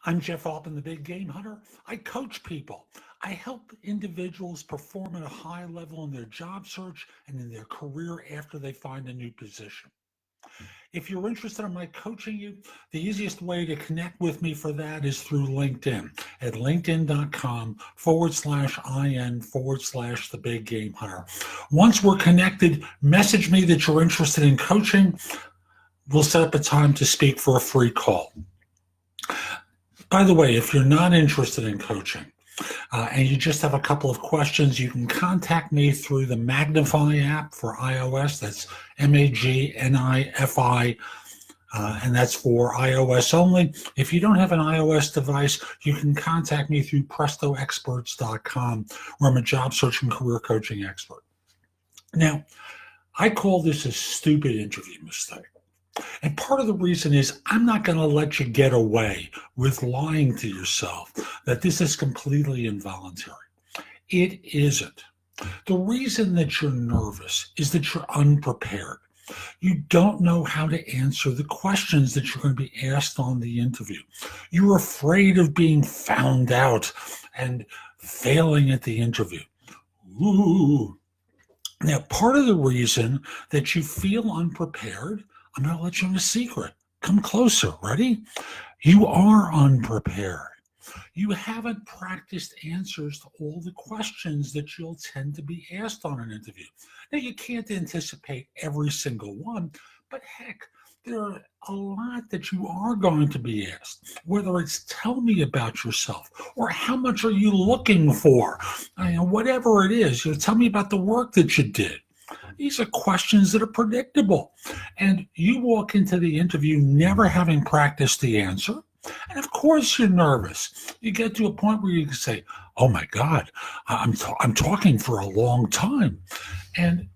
I'm Jeff Altman, the Big Game Hunter. I coach people. I help individuals perform at a high level in their job search and in their career after they find a new position. If you're interested in my coaching you, the easiest way to connect with me for that is through LinkedIn at linkedin.com/IN/the Big Game Hunter. Once we're connected, message me that you're interested in coaching. We'll set up a time to speak for a free call. By the way, if you're not interested in coaching and you just have a couple of questions, you can contact me through the Magnify app for iOS. That's MAGNIFI, and that's for iOS only. If you don't have an iOS device, you can contact me through prestoexperts.com, where I'm a job search and career coaching expert. Now, I call this a stupid interview mistake. And part of the reason is I'm not going to let you get away with lying to yourself that this is completely involuntary. It isn't. The reason that you're nervous is that you're unprepared. You don't know how to answer the questions that you're going to be asked on the interview. You're afraid of being found out and failing at the interview. Ooh. Now, part of the reason that you feel unprepared, I'm going to let you in a secret. Come closer. Ready? You are unprepared. You haven't practiced answers to all the questions that you'll tend to be asked on an interview. Now, you can't anticipate every single one, but heck, there are a lot that you are going to be asked, whether it's tell me about yourself or how much are you looking for, whatever it is, tell me about the work that you did. These are questions that are predictable. And you walk into the interview never having practiced the answer. And of course you're nervous. You get to a point where you can say, oh my God, I'm talking for a long time. And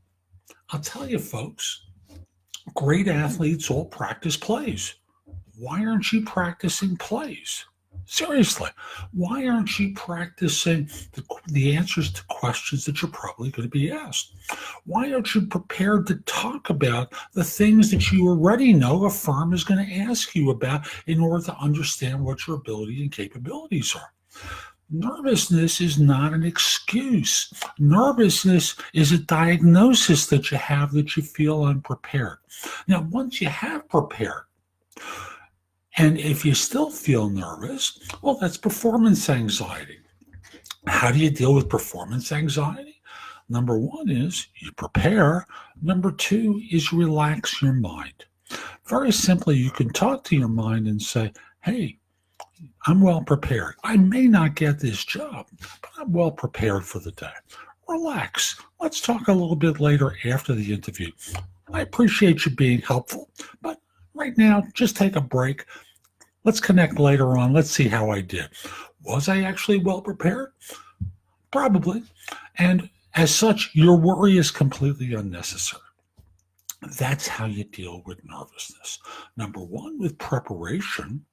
I'll tell you folks, great athletes all practice plays. Why aren't you practicing plays? Seriously, why aren't you practicing the answers to questions that you're probably going to be asked? Why aren't you prepared to talk about the things that you already know a firm is going to ask you about in order to understand what your ability and capabilities are? Nervousness is not an excuse. Nervousness is a diagnosis that you have that you feel unprepared. Now, once you have prepared, and if you still feel nervous, well, that's performance anxiety. How do you deal with performance anxiety? Number one is you prepare. Number two is relax your mind. Very simply, you can talk to your mind and say, hey, I'm well prepared. I may not get this job, but I'm well prepared for the day. Relax. Let's talk a little bit later after the interview. I appreciate you being helpful, but right now, just take a break. Let's connect later on. Let's see how I did. Was I actually well prepared? Probably. And as such, your worry is completely unnecessary. That's how you deal with nervousness. Number one, with preparation.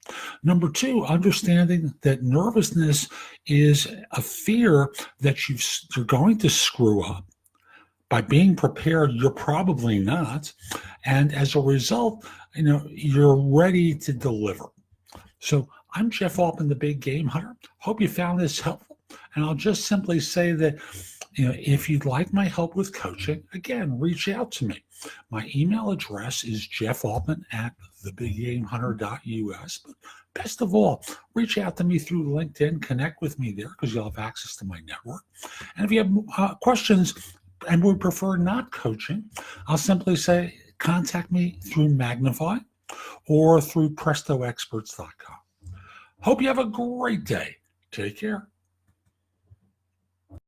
Number two, understanding that nervousness is a fear that you're going to screw up. By being prepared, you're probably not. And as a result, you're ready to deliver. So I'm Jeff Altman, the Big Game Hunter. Hope you found this helpful. And I'll just simply say that, if you'd like my help with coaching, again, reach out to me. My email address is jeffaltman@thebiggamehunter.us. But best of all, reach out to me through LinkedIn. Connect with me there because you'll have access to my network. And if you have questions and would prefer not coaching, I'll simply say contact me through Magnify or through prestoexperts.com. Hope you have a great day. Take care.